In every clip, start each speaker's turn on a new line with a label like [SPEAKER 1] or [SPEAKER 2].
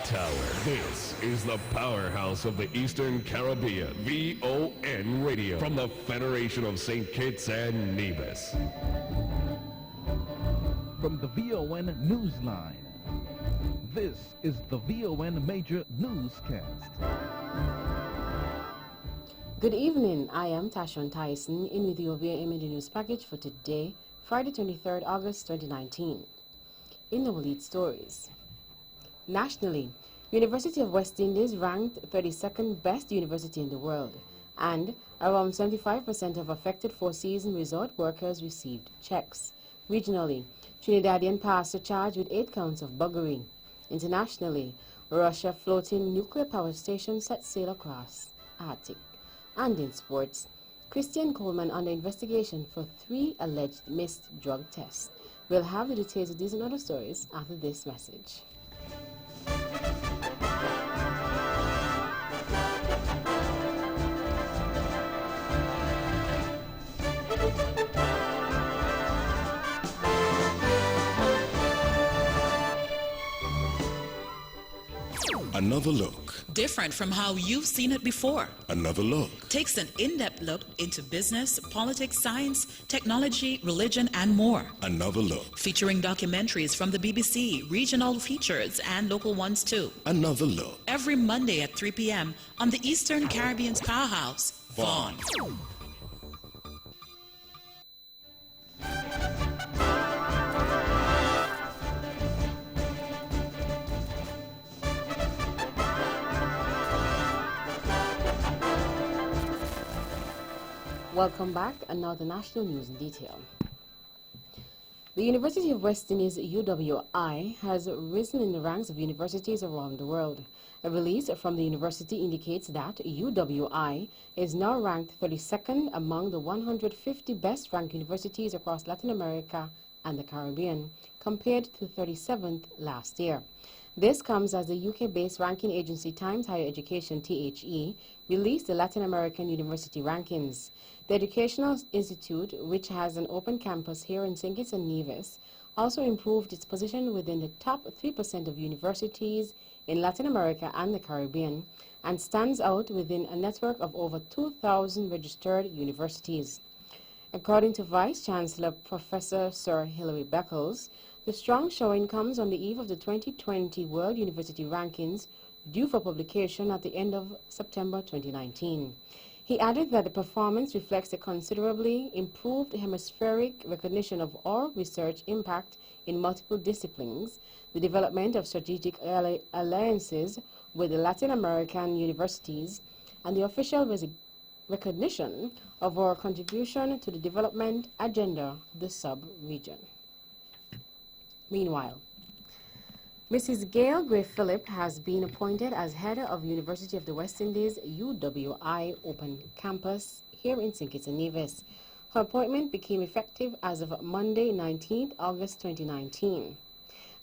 [SPEAKER 1] Tower. This is the powerhouse of the Eastern Caribbean, VON Radio, from the Federation of St. Kitts and Nevis.
[SPEAKER 2] From the VON Newsline, this is the VON Major Newscast.
[SPEAKER 3] Good evening, I am Tashon Tyson in with your VON Major News package for today, Friday 23rd August 2019. In the lead stories. Nationally, University of West Indies ranked 32nd best university in the world, and around 75% of affected four-season resort workers received checks. Regionally, Trinidadian pastor charged with 8 counts of buggery. Internationally, Russia floating nuclear power station set sail across Arctic. And in sports, Christian Coleman under investigation for 3 alleged missed drug tests. We'll have the details of these and other stories after this message.
[SPEAKER 4] Another look.
[SPEAKER 5] Different from how you've seen it before.
[SPEAKER 4] Another look.
[SPEAKER 5] Takes an in-depth look into business, politics, science, technology, religion, and more.
[SPEAKER 4] Another look.
[SPEAKER 5] Featuring documentaries from the BBC, regional features, and local ones too.
[SPEAKER 4] Another look.
[SPEAKER 5] Every Monday at 3 p.m. on the Eastern Caribbean's powerhouse, VON.
[SPEAKER 3] Welcome back, and now the national news in detail. The University of West Indies, UWI, has risen in the ranks of universities around the world. A release from the university indicates that UWI is now ranked 32nd among the 150 best-ranked universities across Latin America and the Caribbean, compared to 37th last year. This comes as the UK-based ranking agency Times Higher Education, THE, released the Latin American University Rankings. The Educational Institute, which has an open campus here in St. Kitts and Nevis, also improved its position within the top 3% of universities in Latin America and the Caribbean, and stands out within a network of over 2,000 registered universities. According to Vice-Chancellor Professor Sir Hilary Beckles, the strong showing comes on the eve of the 2020 World University Rankings, due for publication at the end of September 2019. He added that the performance reflects a considerably improved hemispheric recognition of all research impact in multiple disciplines, the development of strategic alliances with the Latin American universities, and the official recognition of our contribution to the development agenda of the sub-region. Meanwhile, Mrs. Gail Gray Phillip has been appointed as head of University of the West Indies UWI Open Campus here in St. Kitts and Nevis. Her appointment became effective as of Monday, 19th August 2019.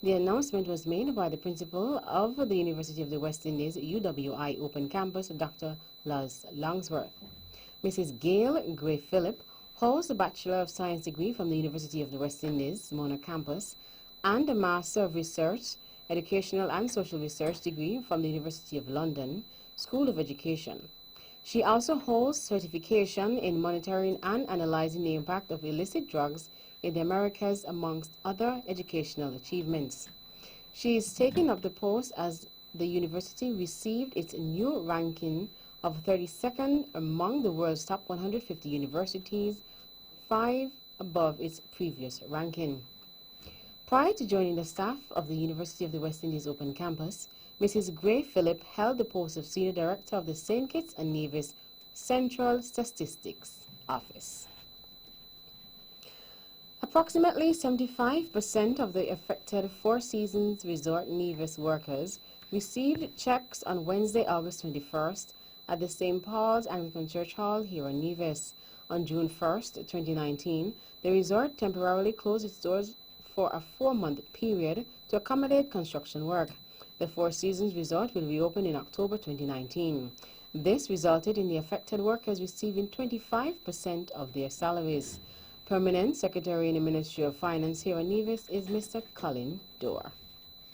[SPEAKER 3] The announcement was made by the principal of the University of the West Indies UWI Open Campus, Dr. Luz Longsworth. Mrs. Gail Gray Phillip holds a Bachelor of Science degree from the University of the West Indies, Mona Campus, and a Master of Research, Educational and Social Research degree from the University of London, School of Education. She also holds certification in monitoring and analyzing the impact of illicit drugs in the Americas, amongst other educational achievements. She is taking up the post as the university received its new ranking of 32nd among the world's top 150 universities, 5 above its previous ranking. Prior to joining the staff of the University of the West Indies Open Campus, Mrs. Gray Phillip held the post of Senior Director of the St. Kitts and Nevis Central Statistics Office. Approximately 75% of the affected Four Seasons Resort Nevis workers received checks on Wednesday, August 21st at the St. Paul's Anglican Church Hall here in Nevis. On June 1st, 2019, the resort temporarily closed its doors for a 4-month period to accommodate construction work. The Four Seasons Resort will reopen in October 2019. This resulted in the affected workers receiving 25% of their salaries. Permanent Secretary in the Ministry of Finance here in Nevis is Mr. Colin Dorr.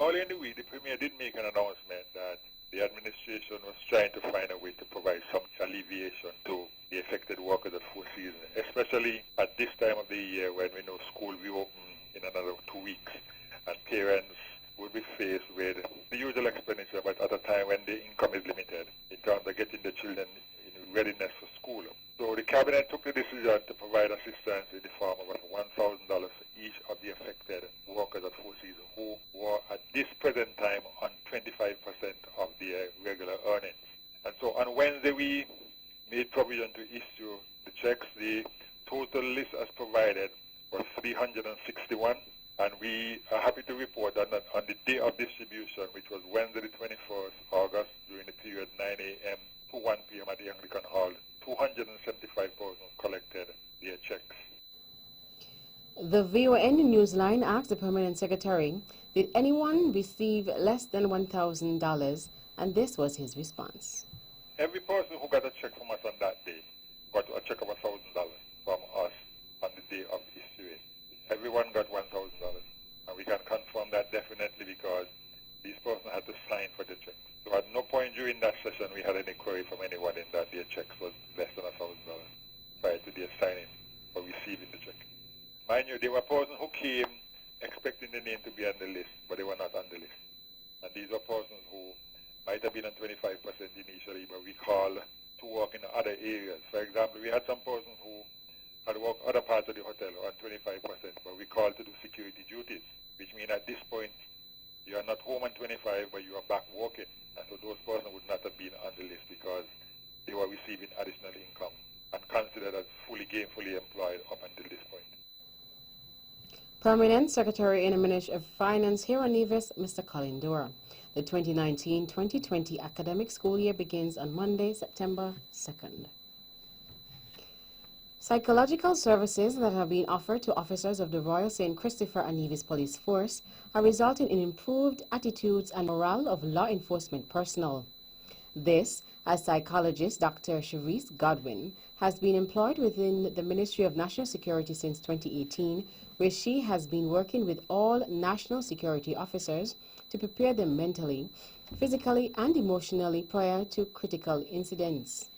[SPEAKER 6] Early in the week, the Premier did make an announcement regular earnings. And so on Wednesday, we made provision to issue the checks. The total list as provided was 361, and we are happy to report that on the day of distribution, which was Wednesday the 21st August, during the period 9 a.m. to 1 p.m. at the Anglican Hall, 275 persons collected their checks.
[SPEAKER 3] The VON Newsline asked the Permanent Secretary, did anyone receive less than $1,000? And this was his response.
[SPEAKER 6] Every person who got a check from us on that day got a check of $1,000 from us on the day of issuing. Everyone got $1,000, and we can confirm that definitely because these persons had to sign for the check. So at no point during that session we had any query from anyone in that their checks was less than $1,000 prior to their signing or receiving the check. Mind you, there were persons who came expecting the name to be on the list, but they were not on the list. And these are persons who might have been on 25% initially, but we call to work in other areas. For example, we had some persons who had worked other parts of the hotel on 25%, but we called to do security duties, which means at this point you are not home on 25, but you are back working. And so those persons would not have been on the list because they were receiving additional income and considered as fully gainfully employed up until this point.
[SPEAKER 3] Permanent Secretary in the Ministry of Finance here on Nevis, Mr. Colin Dora. The 2019-2020 academic school year begins on Monday, September 2nd. Psychological services that have been offered to officers of the Royal St. Christopher and Nevis Police Force are resulting in improved attitudes and morale of law enforcement personnel. This, as psychologist Dr. Cherise Godwin has been employed within the Ministry of National Security since 2018, where she has been working with all national security officers to prepare them mentally, physically, and emotionally prior to critical incidents.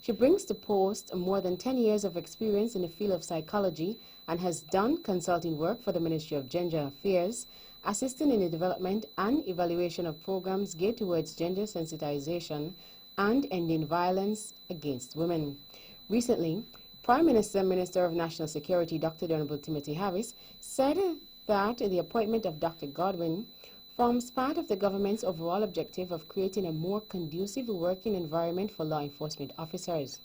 [SPEAKER 3] She brings to post more than 10 years of experience in the field of psychology and has done consulting work for the Ministry of Gender Affairs, assisting in the development and evaluation of programs geared towards gender sensitization and ending violence against women. Recently, Prime Minister, Minister of National Security, Dr. Honorable Timothy Harris, said that the appointment of Dr. Godwin forms part of the government's overall objective of creating a more conducive working environment for law enforcement officers.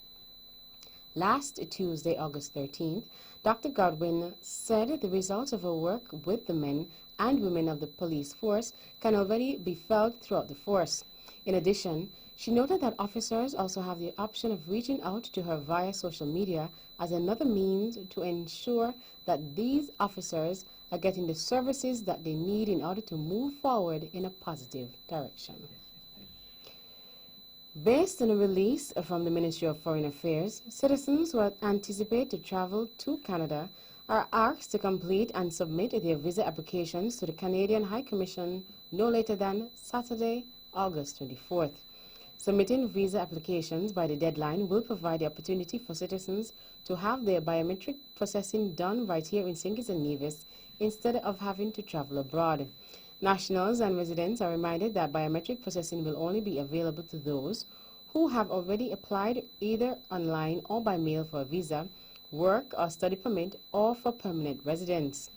[SPEAKER 3] Last Tuesday, August 13th, Dr. Godwin said the results of her work with the men and women of the police force can already be felt throughout the force. In addition, she noted that officers also have the option of reaching out to her via social media as another means to ensure that these officers are getting the services that they need in order to move forward in a positive direction. Based on a release from the Ministry of Foreign Affairs, citizens who anticipate to travel to Canada are asked to complete and submit their visa applications to the Canadian High Commission no later than Saturday, August 24th. Submitting visa applications by the deadline will provide the opportunity for citizens to have their biometric processing done right here in St. Kitts and Nevis instead of having to travel abroad. Nationals and residents are reminded that biometric processing will only be available to those who have already applied either online or by mail for a visa, work or study permit, or for permanent residence.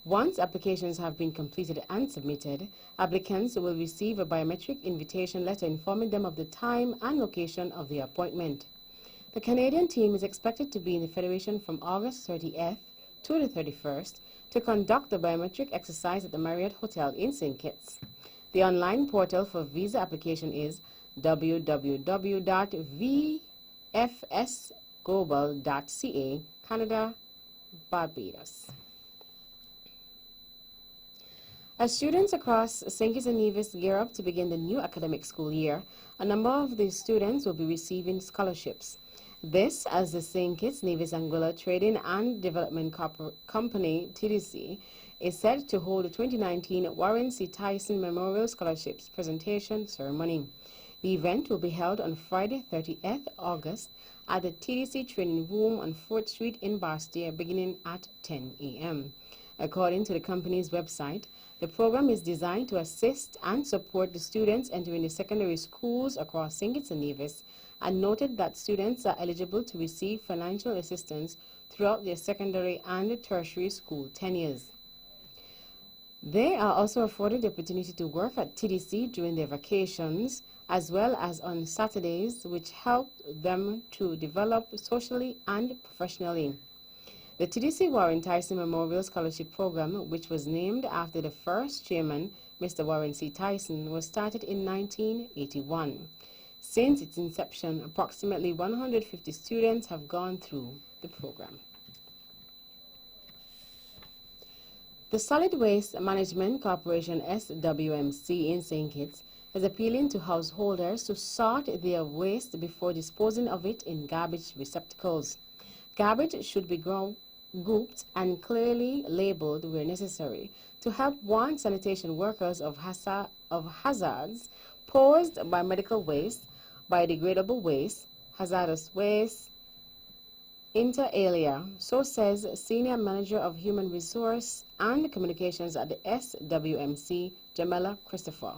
[SPEAKER 3] Once applications have been completed and submitted, applicants will receive a biometric invitation letter informing them of the time and location of their appointment. The Canadian team is expected to be in the Federation from August 30th to the 31st to conduct the biometric exercise at the Marriott Hotel in St. Kitts. The online portal for visa application is www.vfsglobal.ca, Canada, Barbados. As students across St. Kitts and Nevis gear up to begin the new academic school year, a number of the students will be receiving scholarships. This, as the St. Kitts Nevis Anguilla Trading and Development Company, TDC, is set to hold the 2019 Warren C. Tyson Memorial Scholarships Presentation Ceremony. The event will be held on Friday, 30th August at the TDC Training Room on 4th Street in Bastille, beginning at 10 a.m. According to the company's website, the program is designed to assist and support the students entering the secondary schools across St. Kitts and Nevis, and noted that students are eligible to receive financial assistance throughout their secondary and tertiary school tenures. They are also afforded the opportunity to work at TDC during their vacations as well as on Saturdays, which helped them to develop socially and professionally. The TDC Warren Tyson Memorial Scholarship Program, which was named after the first chairman, Mr. Warren C. Tyson, was started in 1981. Since its inception, approximately 150 students have gone through the program. The Solid Waste Management Corporation, SWMC, in St. Kitts is appealing to householders to sort their waste before disposing of it in garbage receptacles. Garbage should be grouped and clearly labeled where necessary to help warn sanitation workers of hazards posed by medical waste, biodegradable waste, hazardous waste, inter alia. So says Senior Manager of Human Resource and Communications at the SWMC, Jamela Christopher.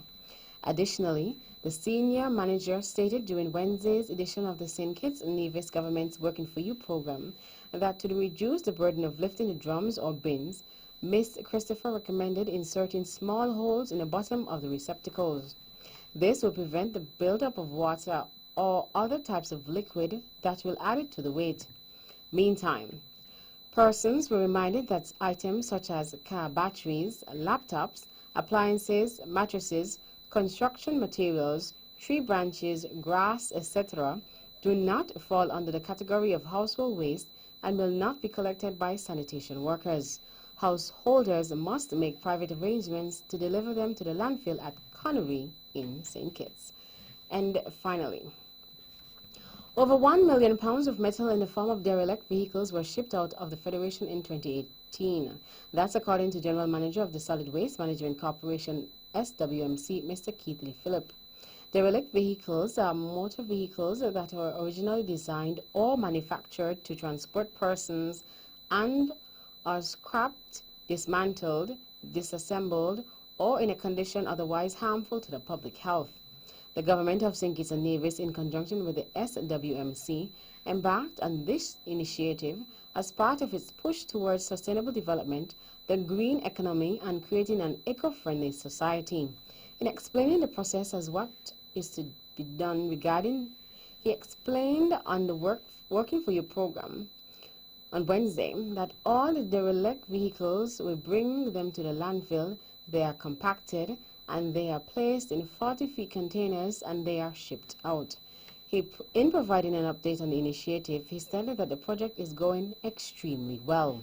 [SPEAKER 3] Additionally, the senior manager stated during Wednesday's edition of the St. Kitts and Nevis Government's Working for You program that to reduce the burden of lifting the drums or bins, Ms. Christopher recommended inserting small holes in the bottom of the receptacles. This will prevent the buildup of water or other types of liquid that will add it to the weight. Meantime, persons were reminded that items such as car batteries, laptops, appliances, mattresses, construction materials, tree branches, grass, etc. do not fall under the category of household waste and will not be collected by sanitation workers. Householders must make private arrangements to deliver them to the landfill at Connery in St. Kitts. And finally, over £1 million of metal in the form of derelict vehicles were shipped out of the Federation in 2018. That's according to General Manager of the Solid Waste Management Corporation, SWMC, Mr. Keith Lee Phillip. Derelict vehicles are motor vehicles that were originally designed or manufactured to transport persons and are scrapped, dismantled, disassembled, or in a condition otherwise harmful to the public health. The government of St. Kitts and Nevis, in conjunction with the SWMC, embarked on this initiative as part of its push towards sustainable development, the green economy, and creating an eco-friendly society. In explaining the process as what is to be done regarding, he explained on the Working for You program on Wednesday that all the derelict vehicles will bring them to the landfill. They are compacted and they are placed in 40-feet containers and they are shipped out. In providing an update on the initiative, he stated that the project is going extremely well.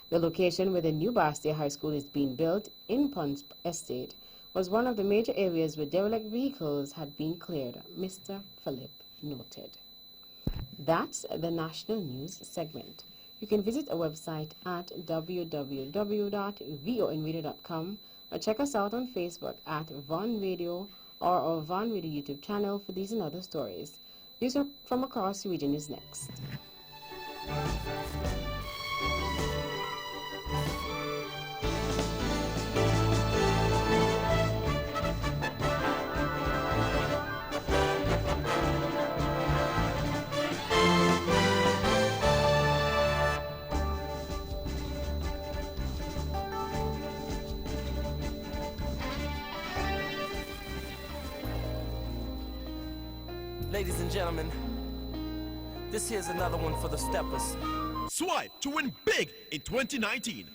[SPEAKER 3] The location where the new Bastia High School is being built in Ponce Estate was one of the major areas where derelict vehicles had been cleared, Mr. Phillip noted. That's the national news segment. You can visit our website at www.vonradio.com or check us out on Facebook at Von Radio or our Von Radio YouTube channel for these and other stories. News from across the region is next.
[SPEAKER 7] Ladies and gentlemen, this here's another one for the steppers.
[SPEAKER 8] Swipe to win big in 2019.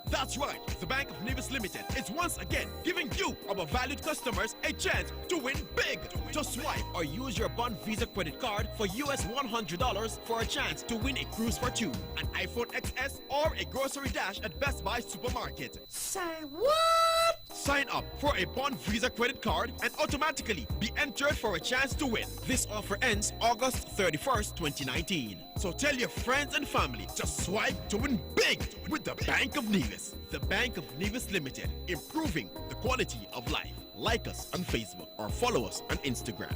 [SPEAKER 8] That's right, the Bank of Nevis Limited is once again giving you, our valued customers, a chance to win big. Just swipe or use your Bond Visa credit card for US $100 for a chance to win a cruise for two, an iPhone XS, or a grocery dash at Best Buy Supermarket.
[SPEAKER 7] Say what?
[SPEAKER 8] Sign up for a Bond Visa credit card and automatically be entered for a chance to win. This offer ends August 31st, 2019. So tell your friends and family, just swipe to win big with the Bank of Nevis. The Bank of Nevis Limited, improving the quality of life. Like us on Facebook or follow us on Instagram.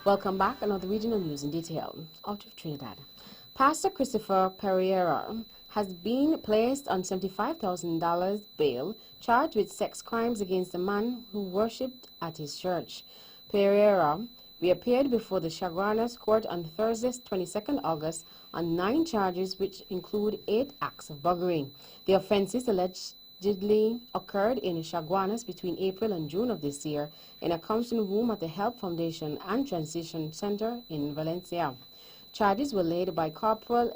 [SPEAKER 3] Welcome back. Another regional news in detail. Out of Trinidad. Pastor Christopher Pereira has been placed on $75,000 bail, charged with sex crimes against a man who worshipped at his church. Pereira reappeared before the Chaguanas court on Thursday, 22nd August, on 9 charges, which include 8 acts of buggery. The offenses allegedly occurred in Chaguanas between April and June of this year in a counseling room at the Help Foundation and Transition Center in Valencia. Charges were laid by Corporal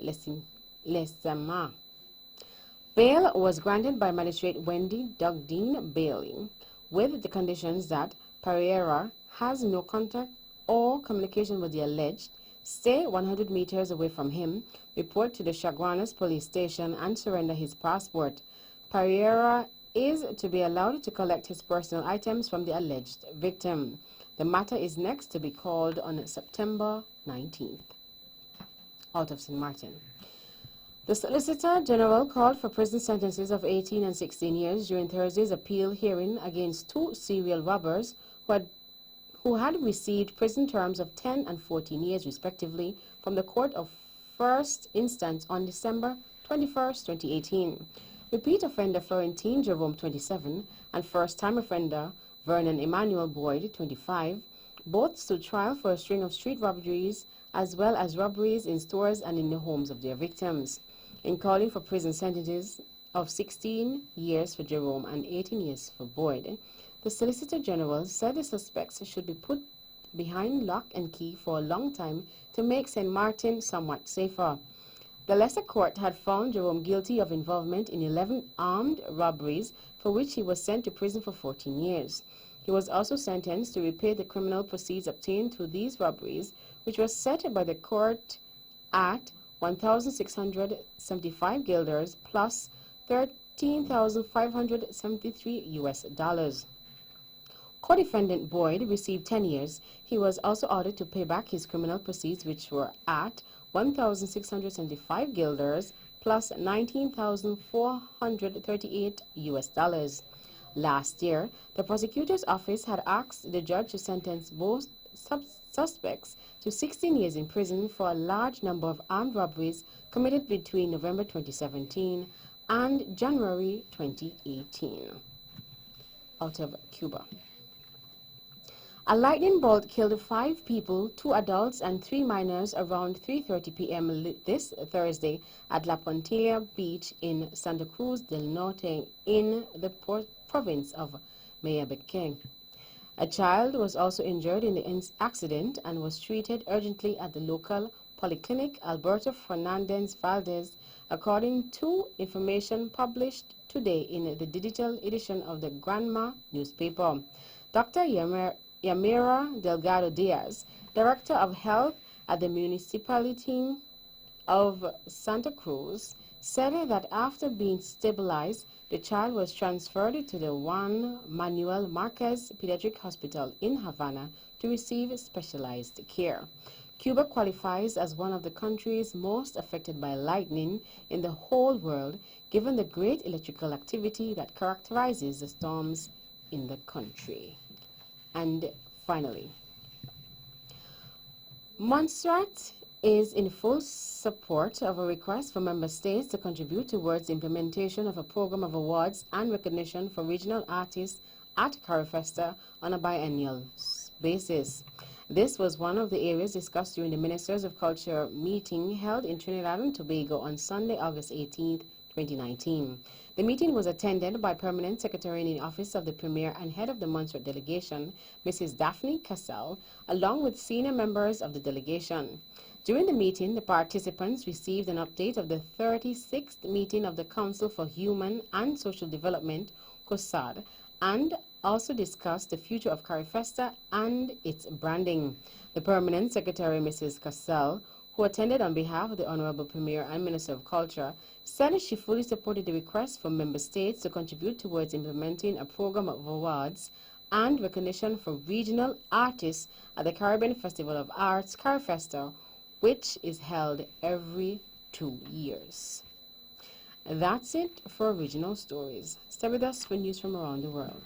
[SPEAKER 3] Lesama. Bail was granted by Magistrate Wendy Dugdine Bailey with the conditions that Pereira has no contact or communication with the alleged, stay 100 meters away from him, report to the Chaguanas police station, and surrender his passport. Pereira is to be allowed to collect his personal items from the alleged victim. The matter is next to be called on September 19th. Out of St. Martin. The Solicitor General called for prison sentences of 18 and 16 years during Thursday's appeal hearing against 2 serial robbers who had received prison terms of 10 and 14 years respectively from the Court of First Instance on December 21, 2018. Repeat offender Florentine Jerome, 27, and first-time offender Vernon Emmanuel Boyd, 25, both stood trial for a string of street robberies as well as robberies in stores and in the homes of their victims. In calling for prison sentences of 16 years for Jerome and 18 years for Boyd, the Solicitor General said the suspects should be put behind lock and key for a long time to make St. Martin somewhat safer. The lesser court had found Jerome guilty of involvement in 11 armed robberies for which he was sent to prison for 14 years. He was also sentenced to repay the criminal proceeds obtained through these robberies, which was set by the court at 1,675 guilders plus $13,573 US. Co-defendant Boyd received 10 years. He was also ordered to pay back his criminal proceeds, which were at 1,675 guilders plus $19,438 US. Last year, the prosecutor's office had asked the judge to sentence both suspects to 16 years in prison for a large number of armed robberies committed between November 2017 and January 2018. Out of Cuba. A lightning bolt killed 5 people, 2 adults and 3 minors around 3:30 p.m. this Thursday at La Puntilla Beach in Santa Cruz del Norte in the province of Mayabeque. A child was also injured in the accident and was treated urgently at the local polyclinic Alberto Fernandez Valdez, according to information published today in the digital edition of the Granma newspaper. Dr. Yamira Delgado Diaz, Director of Health at the municipality of Santa Cruz, said that after being stabilized, the child was transferred to the Juan Manuel Marquez Pediatric Hospital in Havana to receive specialized care. Cuba qualifies as one of the countries most affected by lightning in the whole world, given the great electrical activity that characterizes the storms in the country. And finally, Montserrat is in full support of a request for member states to contribute towards the implementation of a program of awards and recognition for regional artists at CARIFESTA on a biennial basis. This was one of the areas discussed during the Ministers of Culture meeting held in Trinidad and Tobago on Sunday, August 18, 2019. The meeting was attended by Permanent Secretary in the Office of the Premier and Head of the Montserrat Delegation, Mrs. Daphne Cassell, along with senior members of the delegation. During the meeting, the participants received an update of the 36th meeting of the Council for Human and Social Development, COSAD, and also discussed the future of CARIFESTA and its branding. The Permanent Secretary, Mrs. Cassell, who attended on behalf of the Honorable Premier and Minister of Culture, said she fully supported the request from member states to contribute towards implementing a program of awards and recognition for regional artists at the Caribbean Festival of Arts, CARIFESTA, which is held every 2 years. That's it for Regional Stories. Stay with us for news from around the world.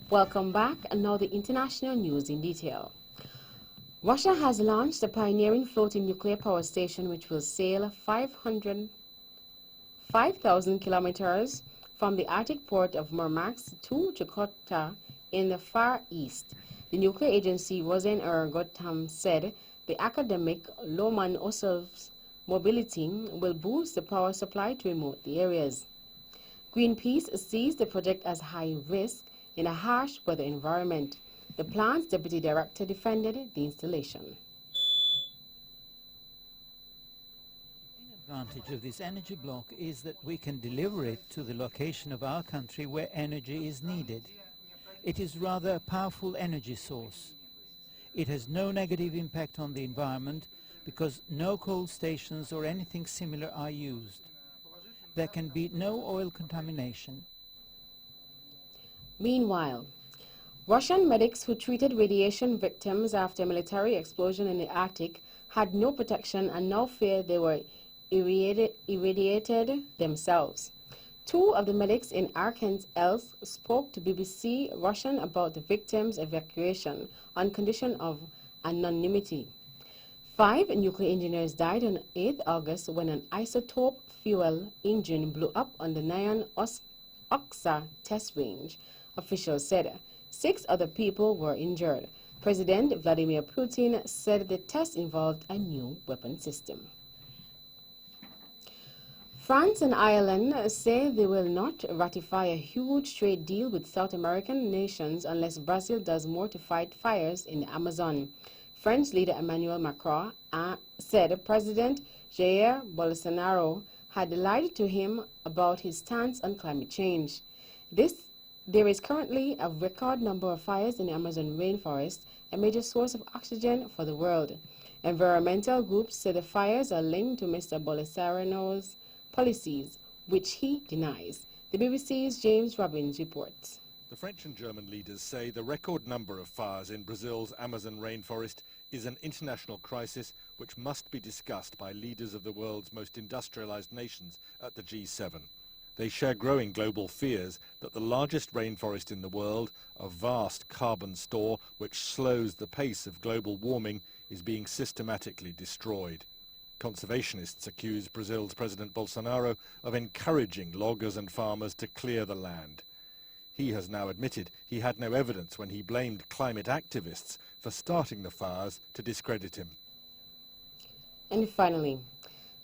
[SPEAKER 3] Welcome back, and now the international news in detail. Russia has launched a pioneering floating nuclear power station which will sail 5,000 kilometers from the Arctic port of Murmansk to Chukotka in the Far East. The nuclear agency Roseneragoatom said the academic Lomonosov's mobility will boost the power supply to remote areas. Greenpeace sees the project as high risk in a harsh weather environment. The plant's deputy director defended the installation.
[SPEAKER 9] The main advantage of this energy block is that we can deliver it to the location of our country where energy is needed. It is rather a powerful energy source. It has no negative impact on the environment because no coal stations or anything similar are used. There can be no oil contamination.
[SPEAKER 3] Meanwhile, Russian medics who treated radiation victims after a military explosion in the Arctic had no protection and now fear they were irradiated themselves. Two of the medics in Arkhangelsk spoke to BBC Russian about the victims' evacuation on condition of anonymity. 5 nuclear engineers died on 8 August when an isotope fuel engine blew up on the Nyan Oksa test range, officials said. 6 other people were injured. President Vladimir Putin said the test involved a new weapon system. France and Ireland say they will not ratify a huge trade deal with South American nations unless Brazil does more to fight fires in the Amazon. French leader Emmanuel Macron said President Jair Bolsonaro had lied to him about his stance on climate change. There is currently a record number of fires in the Amazon rainforest, a major source of oxygen for the world. Environmental groups say the fires are linked to Mr. Bolsonaro's policies, which he denies. The BBC's James Robbins reports.
[SPEAKER 10] The French and German leaders say the record number of fires in Brazil's Amazon rainforest is an international crisis which must be discussed by leaders of the world's most industrialized nations at the G7. They share growing global fears that the largest rainforest in the world, a vast carbon store which slows the pace of global warming, is being systematically destroyed. Conservationists accuse Brazil's President Bolsonaro of encouraging loggers and farmers to clear the land. He has now admitted he had no evidence when he blamed climate activists for starting the fires to discredit him.
[SPEAKER 3] And finally,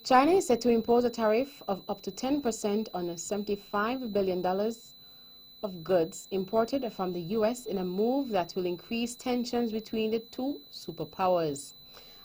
[SPEAKER 3] China is set to impose a tariff of up to 10% on $75 billion of goods imported from the U.S. in a move that will increase tensions between the two superpowers.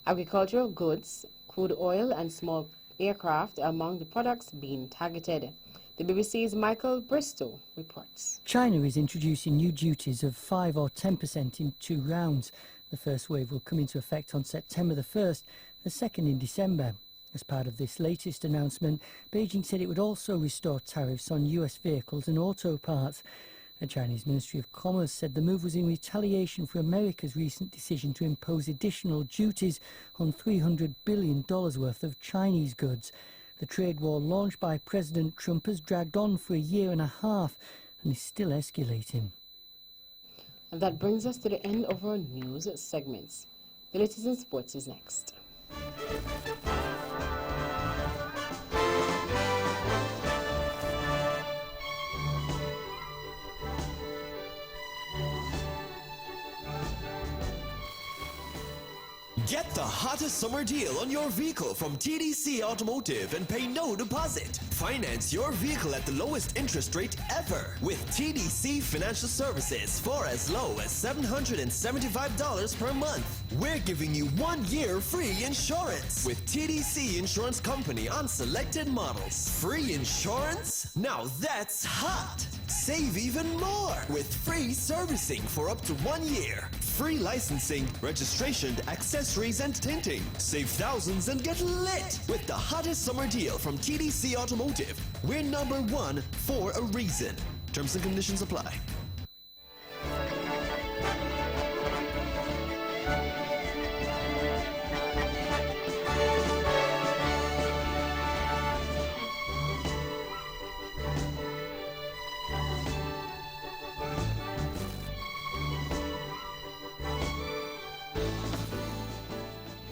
[SPEAKER 3] Agricultural goods, crude oil and small aircraft are among the products being targeted. The BBC's Michael Bristow reports.
[SPEAKER 11] China is introducing new duties of 5 or 10% in 2 rounds. The first wave will come into effect on September the 1st, the second in December. As part of this latest announcement, Beijing said it would also restore tariffs on US vehicles and auto parts. The Chinese Ministry of Commerce said the move was in retaliation for America's recent decision to impose additional duties on $300 billion worth of Chinese goods. The trade war launched by President Trump has dragged on for a year and a half and is still escalating.
[SPEAKER 3] And that brings us to the end of our news segments. The latest in sports is next.
[SPEAKER 12] Get the hottest summer deal on your vehicle from TDC Automotive and pay no deposit. Finance your vehicle at the lowest interest rate ever with TDC Financial Services for as low as $775 per month. We're giving you 1 year free insurance with TDC Insurance Company on selected models. Free insurance? Now that's hot! Save even more with free servicing for up to 1 year. Free licensing, registration, accessories, and tinting. Save thousands and get lit with the hottest summer deal from TDC Automotive. We're #1 for a reason. Terms and conditions apply.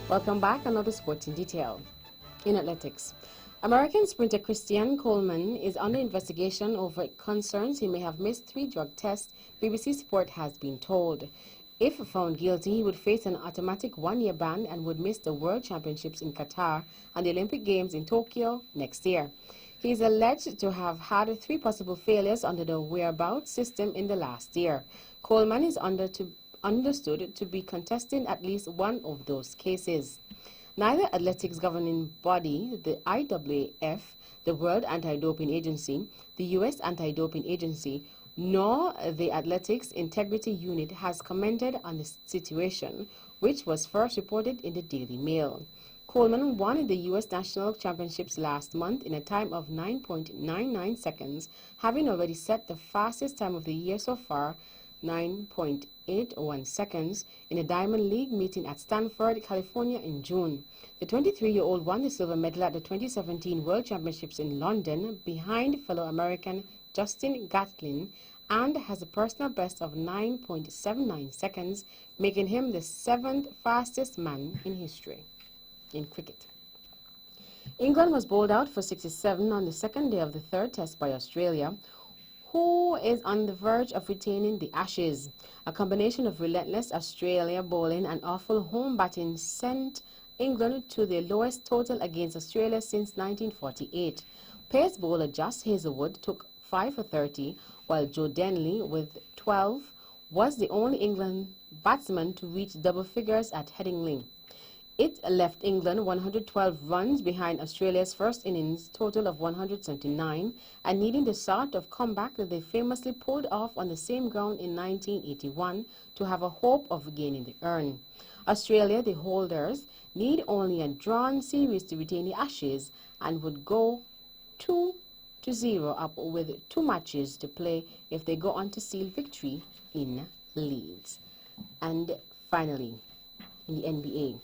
[SPEAKER 3] Welcome back. Another sports in detail. In athletics, American sprinter Christian Coleman is under investigation over concerns he may have missed 3 drug tests, BBC Sport has been told. If found guilty, he would face an automatic 1-year ban and would miss the World Championships in Qatar and the Olympic Games in Tokyo next year. He is alleged to have had 3 possible failures under the whereabouts system in the last year. Coleman is understood to be contesting at least one of those cases. Neither athletics governing body, the IAAF, the World Anti-Doping Agency, the U.S. Anti-Doping Agency, nor the Athletics Integrity Unit has commented on the situation, which was first reported in the Daily Mail. Coleman won the U.S. National Championships last month in a time of 9.99 seconds, having already set the fastest time of the year so far, 9.81 seconds, in a Diamond League meeting at Stanford, California in June. The 23-year-old won the silver medal at the 2017 World Championships in London behind fellow American Justin Gatlin and has a personal best of 9.79 seconds, making him the 7th fastest man in history. In cricket, England was bowled out for 67 on the second day of the 3rd test by Australia, who is on the verge of retaining the Ashes. A combination of relentless Australia bowling and awful home batting sent England to their lowest total against Australia since 1948. Pace bowler Josh Hazlewood took 5 for 30, while Joe Denley, with 12, was the only England batsman to reach double figures at Headingley. It left England 112 runs behind Australia's first innings total of 179 and needing the sort of comeback that they famously pulled off on the same ground in 1981 to have a hope of regaining the urn. Australia, the holders, need only a drawn series to retain the Ashes and would go 2-0 up with 2 matches to play if they go on to seal victory in Leeds. And finally, in the NBA.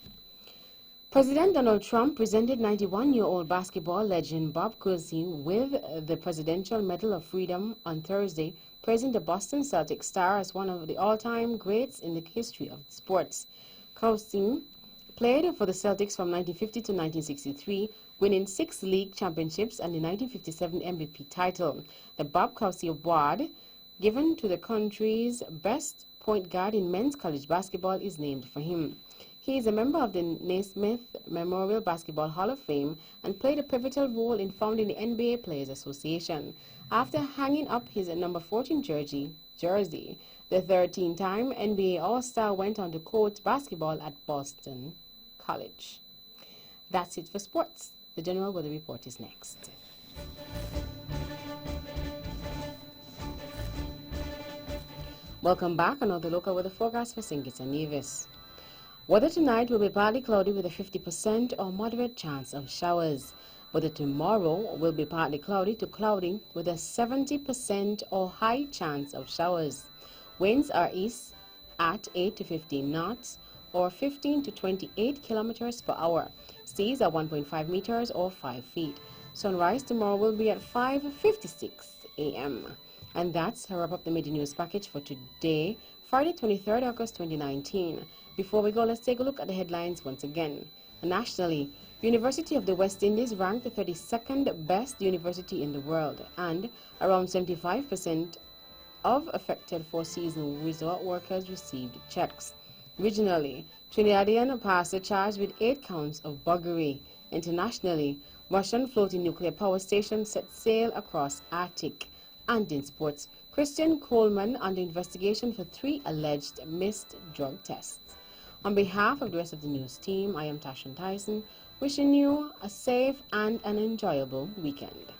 [SPEAKER 3] President Donald Trump presented 91-year-old basketball legend Bob Cousy with the Presidential Medal of Freedom on Thursday, praising the Boston Celtics star as one of the all-time greats in the history of sports. Cousy played for the Celtics from 1950 to 1963, winning 6 league championships and the 1957 MVP title. The Bob Cousy Award, given to the country's best point guard in men's college basketball, is named for him. He is a member of the Naismith Memorial Basketball Hall of Fame and played a pivotal role in founding the NBA Players Association. After hanging up his number 14 jersey, the 13-time NBA All-Star went on to coach basketball at Boston College. That's it for sports. The General Weather Report is next. Welcome back. Another local weather forecast for St. Kitts and Nevis. Weather tonight will be partly cloudy with a 50% or moderate chance of showers. Weather tomorrow will be partly cloudy to cloudy with a 70% or high chance of showers. Winds are east at 8 to 15 knots or 15 to 28 kilometers per hour. Seas are 1.5 meters or 5 feet. Sunrise tomorrow will be at 5:56 a.m. And that's a wrap up the media news package for today, Friday, 23rd August 2019. Before we go, let's take a look at the headlines once again. Nationally, University of the West Indies ranked the 32nd best university in the world, and around 75% of affected four-season resort workers received checks. Regionally, Trinidadian pastor charged with 8 counts of buggery. Internationally, Russian floating nuclear power station set sail across Arctic. And in sports, Christian Coleman under investigation for 3 alleged missed drug tests. On behalf of the rest of the news team, I am Tashan Tyson, wishing you a safe and an enjoyable weekend.